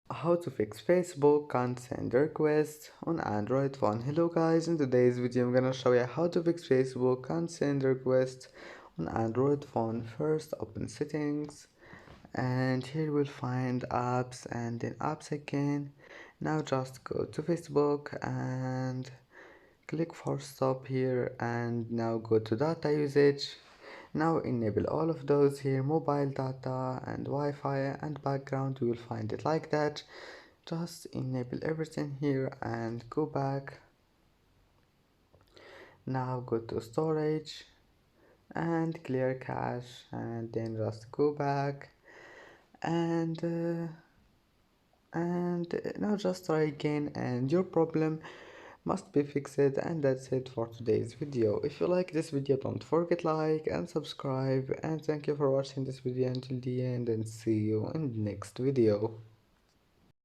How to fix Facebook can't send requests on Android phone. Hello guys, in today's video I'm gonna show you how to fix Facebook can't send requests on Android phone. First open settings and here we'll find apps and then apps again. Now just go to Facebook and click for stop here and now go to data usage. Now enable all of those here, mobile data and Wi-Fi and background. You will find it like that. Just enable everything here and go back. Now go to storage and clear cache and then just go back and now just try again and your problem must be fixed. And that's it for today's video. If you like this video, don't forget like and subscribe, and thank you for watching this video until the end, and see you in the next video.